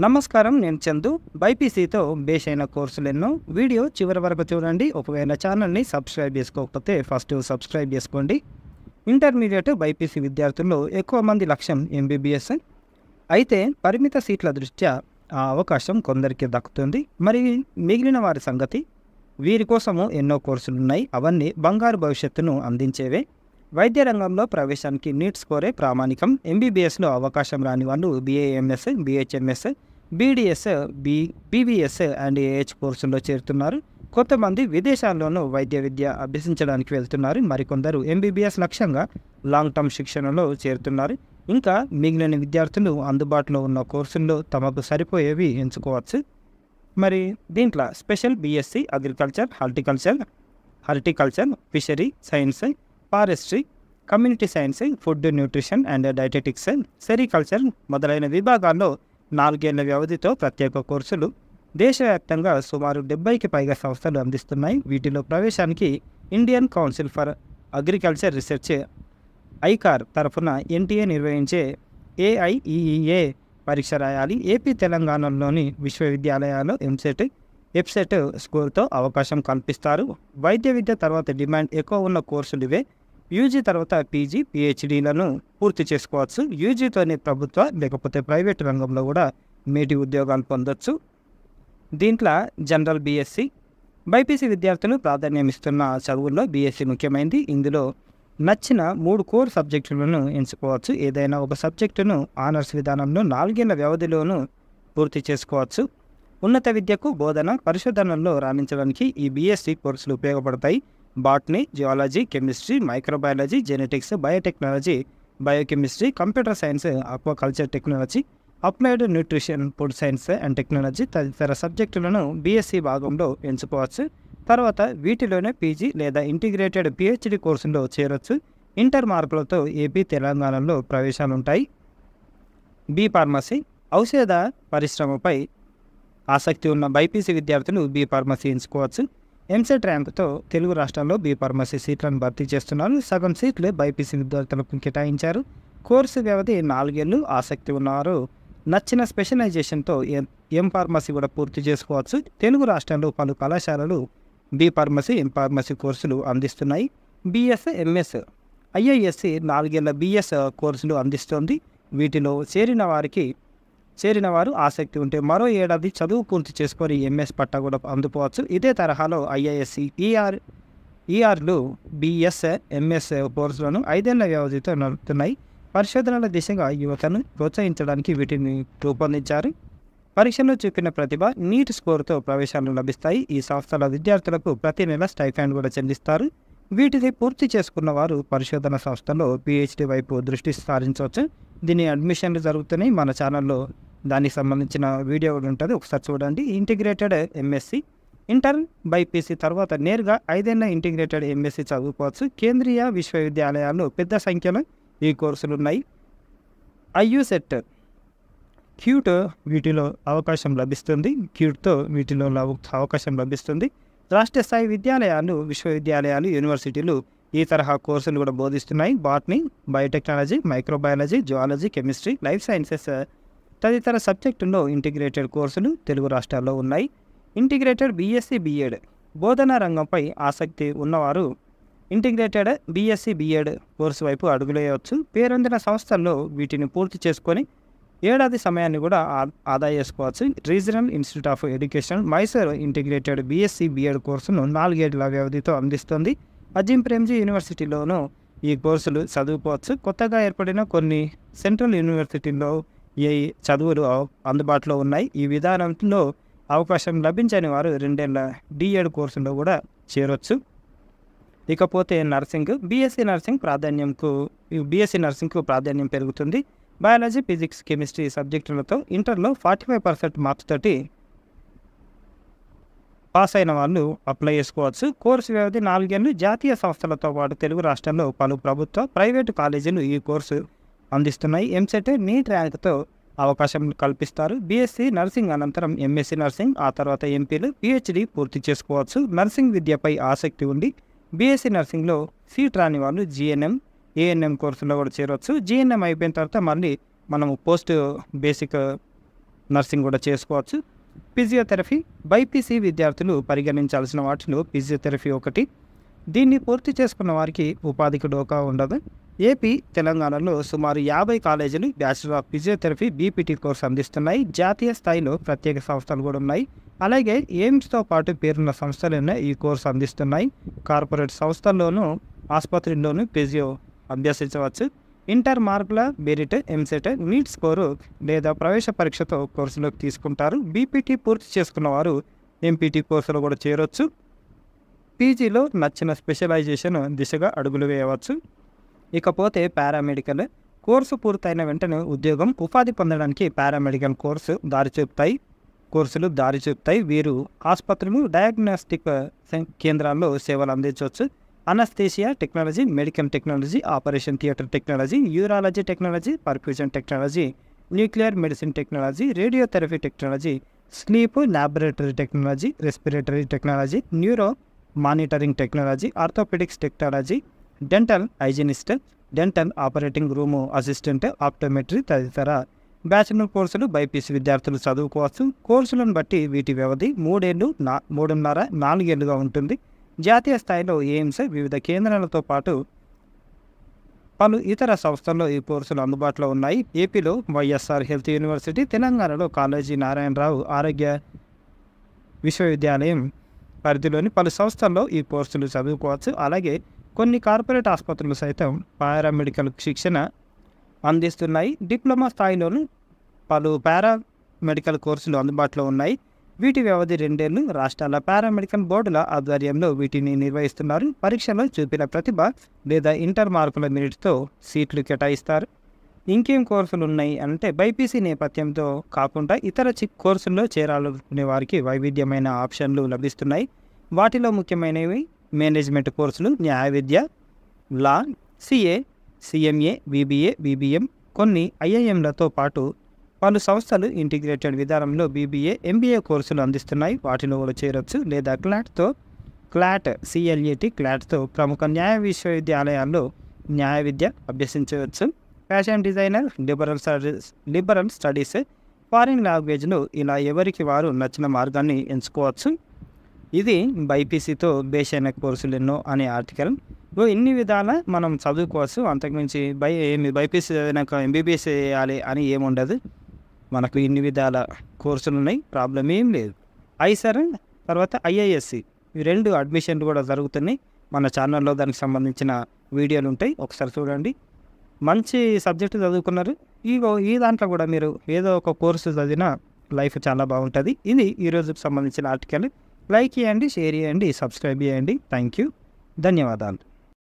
నమస్కారం, నేను చందు. బైపీసీతో బేస్ అయిన కోర్సులెన్నో. వీడియో చివరి వరకు చూడండి. ఒకవేళ ఛానల్ని సబ్స్క్రైబ్ చేసుకోకపోతే ఫస్ట్ సబ్స్క్రైబ్ చేసుకోండి. ఇంటర్మీడియట్ బైపీసీ విద్యార్థుల్లో ఎక్కువ మంది లక్ష్యం ఎంబీబీఎస్. అయితే పరిమిత సీట్ల దృష్ట్యా ఆ అవకాశం కొందరికి దక్కుతుంది. మరి మిగిలిన వారి సంగతి? వీరి కోసము ఎన్నో కోర్సులున్నాయి. అవన్నీ బంగారు భవిష్యత్తును అందించేవే. వైద్య రంగంలో ప్రవేశానికి నీట్ స్కోరే ప్రామాణికం. ఎంబీబీఎస్లో అవకాశం రాని వాళ్ళు BAMS, BHMS, BDS, BVS and AH కోర్సుల్లో చేరుతున్నారు. కొంతమంది విదేశాల్లోనూ వైద్య విద్య అభ్యసించడానికి వెళ్తున్నారు. మరికొందరు ఎంబీబీఎస్ లక్ష్యంగా లాంగ్ టర్మ్ శిక్షణలో చేరుతున్నారు. ఇంకా మిగిలిన విద్యార్థులు అందుబాటులో ఉన్న కోర్సుల్లో తమకు సరిపోయేవి ఎంచుకోవచ్చు. మరి దీంట్లో special BSc agriculture, horticulture, fishery science, forestry, community science, food nutrition and dietetics, sericulture మొదలైన విభాగాల్లో 4 ఏళ్ల వ్యవధితో ప్రత్యేక కోర్సులు దేశవ్యాప్తంగా సుమారు 70కి పైగా సంస్థలు అందిస్తున్నాయి. వీటిలో ప్రవేశానికి Indian council for agriculture research ICAR తరఫున ఎన్టీఏ నిర్వహించే ఏఐఈఈఏ పరీక్ష రాయాలి. ఏపీ, తెలంగాణలోని విశ్వవిద్యాలయాల్లో ఎంసెట్, ఎఫ్సెట్ స్కోర్తో అవకాశం కల్పిస్తారు. వైద్య విద్య తర్వాత డిమాండ్ ఎక్కువ ఉన్న కోర్సులు ఇవే. యూజీ తర్వాత పీజీ, పిహెచ్డీలను పూర్తి చేసుకోవచ్చు. యూజీతోనే ప్రభుత్వ లేకపోతే ప్రైవేట్ రంగంలో కూడా మేటి ఉద్యోగాలు పొందొచ్చు. దీంట్లో జనరల్ బీఎస్సీ, బైపీసీ విద్యార్థులు ప్రాధాన్యం ఇస్తున్న చదువుల్లో బీఎస్సీ ముఖ్యమైనది. ఇందులో నచ్చిన 3 కోర్ సబ్జెక్టులను ఎంచుకోవచ్చు. ఏదైనా ఒక సబ్జెక్టును ఆనర్స్ విధానంలో 4 ఏళ్ల వ్యవధిలోనూ పూర్తి చేసుకోవచ్చు. ఉన్నత విద్యకు, బోధన, పరిశోధనల్లో రాణించడానికి ఈ బీఎస్సీ కోర్సులు ఉపయోగపడతాయి. Botany, geology, chemistry, microbiology, genetics, biotechnology, biochemistry, computer science, aquaculture technology, applied nutrition, food science and technology తదితర సబ్జెక్టులను బీఎస్సీ భాగంలో ఎంచుకోవచ్చు. తర్వాత వీటిలోనే పీజీ లేదా ఇంటిగ్రేటెడ్ పిహెచ్డీ కోర్సుల్లో చేరొచ్చు. ఇంటర్ మార్కులతో ఏపీ, తెలంగాణలో ప్రవేశాలుంటాయి. బీ ఫార్మసీ, ఔషధ పరిశ్రమపై ఆసక్తి ఉన్న బైపీసీ విద్యార్థులు బీ ఫార్మసీ ఎంచుకోవచ్చు. ఎంసెట్ ర్యాంకుతో తెలుగు రాష్ట్రాల్లో బీ ఫార్మసీ సీట్లను భర్తీ చేస్తున్నారు. సగం సీట్లు బైపీసీ విద్యార్థులకు కేటాయించారు. కోర్సు వ్యవధి 4 ఏళ్ళు. ఆసక్తి ఉన్నవారు నచ్చిన స్పెషలైజేషన్తో ఎం ఫార్మసీ కూడా పూర్తి చేసుకోవచ్చు. తెలుగు రాష్ట్రాల్లో పలు కళాశాలలు బీ ఫార్మసీ, ఎం ఫార్మసీ కోర్సులు అందిస్తున్నాయి. బీఎస్, ఎంఎస్, ఐఐఎస్సి 4 ఏళ్ల బీఎస్ కోర్సులు అందిస్తోంది. వీటిలో చేరిన వారు ఆసక్తి ఉంటే మరో ఏడాది చదువు పూర్తి చేసుకొని ఎంఎస్ పట్టా కూడా అందుకోవచ్చు. ఇదే తరహాలో ఐఐఎస్సి, ఈఆర్లు బీఎస్, ఎంఎస్ కోర్సులను 5 ఏళ్ల వ్యవధితో నడుపుతున్నాయి. పరిశోధనల దిశగా యువతను ప్రోత్సహించడానికి వీటిని రూపొందించారు. పరీక్షలో చూపిన ప్రతిభ, నీట్ స్కోర్తో ప్రవేశాలు లభిస్తాయి. ఈ సంస్థల విద్యార్థులకు ప్రతి నెల స్టైఫండ్ కూడా చెల్లిస్తారు. వీటిని పూర్తి చేసుకున్న వారు పరిశోధన సంస్థల్లో పిహెచ్డీ వైపు దృష్టి సారించవచ్చు. దీని అడ్మిషన్లు జరుగుతున్నాయి. మన ఛానల్లో దానికి సంబంధించిన వీడియో కూడా ఉంటుంది, ఒకసారి చూడండి. ఇంటిగ్రేటెడ్ ఎంఎస్సి, ఇంటర్ బైపీసీ తర్వాత నేరుగా 5 ఏళ్ల ఇంటిగ్రేటెడ్ ఎంఎస్సి చదువుకోవచ్చు. కేంద్రీయ విశ్వవిద్యాలయాల్లో పెద్ద సంఖ్యలో ఈ కోర్సులు ఉన్నాయి. ఐయుసెట్, క్యూట్ వీటిలో అవకాశం లభిస్తుంది. రాష్ట్ర స్థాయి విద్యాలయాలు, విశ్వవిద్యాలయాలు, యూనివర్సిటీలు ఈ తరహా కోర్సులు కూడా బోధిస్తున్నాయి. Botany, biotechnology, microbiology, zoology, chemistry, life sciences తదితర సబ్జెక్టుల్లో ఇంటిగ్రేటెడ్ కోర్సులు తెలుగు రాష్ట్రాల్లో ఉన్నాయి. ఇంటిగ్రేటెడ్ బీఎస్సీ, బీఎడ్, బోధనా రంగంపై ఆసక్తి ఉన్నవారు ఇంటిగ్రేటెడ్ బీఎస్సీ, బీఎడ్ కోర్సు వైపు అడుగులేయవచ్చు. పేరొందిన సంస్థల్లో వీటిని పూర్తి చేసుకొని ఏడాది సమయాన్ని కూడా ఆదా చేసుకోవచ్చు. Regional institute of education Mysore integrated BSc, BEd కోర్సును 4 ఏళ్ల వ్యవధితో అందిస్తుంది. అజిం ప్రేమ్జీ యూనివర్సిటీలోనూ ఈ కోర్సులు చదువుకోవచ్చు. కొత్తగా ఏర్పడిన కొన్ని సెంట్రల్ యూనివర్సిటీల్లో ఈ చదువులు అందుబాటులో ఉన్నాయి. ఈ విధానంలో అవకాశం లభించని వారు 2 ఏళ్ల డిఎడ్ కోర్సులో కూడా చేరొచ్చు. ఇకపోతే నర్సింగ్, బీఎస్సీ నర్సింగ్కు ప్రాధాన్యం పెరుగుతుంది. బయాలజీ, ఫిజిక్స్, కెమిస్ట్రీ సబ్జెక్టులతో ఇంటర్లో 45% మార్క్స్ తోటి పాస్ అయిన వాళ్ళు అప్లై చేసుకోవచ్చు. కోర్సు వ్యవధి 4 ఏళ్ళు. జాతీయ సంస్థలతో పాటు తెలుగు రాష్ట్రాల్లో పలు ప్రభుత్వ, ప్రైవేటు కాలేజీలు ఈ కోర్సు అందిస్తున్నాయి. ఎంసెట్, నీట్ ర్యాంకుతో అవకాశం కల్పిస్తారు. బీఎస్సీ నర్సింగ్ అనంతరం ఎంఎస్సీ నర్సింగ్, ఆ తర్వాత ఎంపీలు, పిహెచ్డీ పూర్తి చేసుకోవచ్చు. నర్సింగ్ విద్యపై ఆసక్తి ఉండి బీఎస్సీ నర్సింగ్లో సీట్ రాని వాళ్ళు జిఎన్ఎం, ఏఎన్ఎం కోర్సులో కూడా చేరవచ్చు. జిఎన్ఎం అయిపోయిన తర్వాత మళ్ళీ మనము పోస్ట్ బేసిక్ నర్సింగ్ కూడా చేసుకోవచ్చు. ఫిజియోథెరపీ బైపీసీ విద్యార్థులు పరిగణించాల్సిన వాటిలో ఫిజియోథెరపీ ఒకటి. దీన్ని పూర్తి చేసుకున్న వారికి ఉపాధికి డోకా ఉండదు. ఏపీ, తెలంగాణలో సుమారు 50 కాలేజీలు bachelor of physiotherapy BPT course అందిస్తున్నాయి. జాతీయ స్థాయిలో ప్రత్యేక సంస్థలు కూడా ఉన్నాయి. అలాగే ఎయిమ్స్తో పాటు పేరున్న సంస్థలు ఈ కోర్సు అందిస్తున్నాయి. కార్పొరేట్ సంస్థల్లోనూ ఆసుపత్రుల్లోనూ ఫిజియో అభ్యసించవచ్చు. ఇంటర్ మార్కుల మెరిట్, ఎంసెట్, నీట్ స్కోరు లేదా ప్రవేశ పరీక్షతో కోర్సులోకి తీసుకుంటారు. బీపీటీ పూర్తి చేసుకున్న వారు ఎంపీటీ కోర్సులో కూడా చేరొచ్చు. పీజీలో నచ్చిన స్పెషలైజేషన్ దిశగా అడుగులు వేయవచ్చు. ఇకపోతే పారామెడికల్ కోర్సు పూర్తయిన వెంటనే ఉద్యోగం, ఉపాధి పొందడానికి పారామెడికల్ కోర్సులు దారి చూపుతాయి. వీరు ఆసుపత్రులు, డయాగ్నోస్టిక్ కేంద్రాల్లో సేవలు అందించవచ్చు. Anaesthesia technology, medical technology, operation theatre technology, urology technology, perfusion technology, nuclear medicine technology, radiotherapy technology, sleep laboratory technology, respiratory technology, neuro monitoring technology, orthopaedics technology, dental hygienist, dental operating room assistant, optometry తదితర bachelor కోర్సులు BiPC విద్యార్థులు చదువుకోవచ్చు. కోర్సులను బట్టి వీటి వ్యవధి 3 ఏళ్ళు, 3.5, 4 ఏళ్ళుగా ఉంటుంది. జాతీయ స్థాయిలో ఎయిమ్స్, వివిధ కేంద్రాలతో పాటు పలు ఇతర సంస్థల్లో ఈ కోర్సులు అందుబాటులో ఉన్నాయి. ఏపీలో వైఎస్ఆర్ హెల్త్ యూనివర్సిటీ, తెలంగాణలో కాళోజీ నారాయణరావు ఆరోగ్య విశ్వవిద్యాలయం పరిధిలోని పలు సంస్థల్లో ఈ కోర్సులు చదువుకోవచ్చు. అలాగే కొన్ని కార్పొరేట్ ఆసుపత్రులు సైతం పారామెడికల్ శిక్షణ అందిస్తున్నాయి. డిప్లొమా స్థాయిలోనూ పలు పారామెడికల్ కోర్సులు అందుబాటులో ఉన్నాయి. వీటి వ్యవధి 2 ఏళ్ళు. రాష్ట్రాల పారామెడికల్ బోర్డుల ఆధ్వర్యంలో వీటిని నిర్వహిస్తున్నారు. పరీక్షలో చూపిన ప్రతిభ లేదా ఇంటర్ మార్కుల మెరిట్తో సీట్లు కేటాయిస్తారు. ఇంకేం కోర్సులు ఉన్నాయి అంటే బైపీసీ నేపథ్యంతో కాకుండా ఇతర కోర్సుల్లో చేరాలనుకునే వారికి వైవిధ్యమైన ఆప్షన్లు లభిస్తున్నాయి. వాటిలో ముఖ్యమైనవి మేనేజ్మెంట్ కోర్సులు, న్యాయ విద్య, లా, సిఏ, సిఎంఏ, బీబీఏ, బీబీఎం. కొన్ని ఐఐఎంలతో పాటు పలు సంస్థలు ఇంటిగ్రేటెడ్ విధానంలో బీబీఏ, ఎంబీఏ కోర్సులు అందిస్తున్నాయి. వాటిలో కూడా చేరొచ్చు. లేదా క్లాట్తో ప్రముఖ న్యాయ విశ్వవిద్యాలయాల్లో న్యాయ విద్య అభ్యసించవచ్చు. Fashion designer, liberal studies, foreign లాంగ్వేజ్లు, ఇలా ఎవరికి వారు నచ్చిన మార్గాన్ని ఎంచుకోవచ్చు. ఇది బైపీసీతో బేస్ అయిన కోర్సులు ఎన్నో అనే ఆర్టికల్. ఇన్ని విధాల మనం చదువుకోవచ్చు. అంతకుమించి బైపీసీ చదివినాక ఎంబీబీఎస్ చేయాలి అని ఏముండదు. మనకు ఇన్ని విధాల కోర్సులు ఉన్నాయి, ప్రాబ్లం ఏం లేదు. ఐసర్ తర్వాత ఐఐఎస్సి ఈ 2 అడ్మిషన్లు కూడా జరుగుతున్నాయి. మన ఛానల్లో దానికి సంబంధించిన వీడియోలు ఉంటాయి, ఒకసారి చూడండి. మంచి సబ్జెక్టు చదువుకున్నారు. ఈ దాంట్లో కూడా మీరు ఏదో ఒక కోర్సు చదివినా లైఫ్ చాలా బాగుంటుంది. ఇది ఈరోజుకి సంబంధించిన ఆర్టికల్. లైక్ చేయండి, షేర్ చేయండి, సబ్స్క్రైబ్ చేయండి. థ్యాంక్ యూ, ధన్యవాదాలు.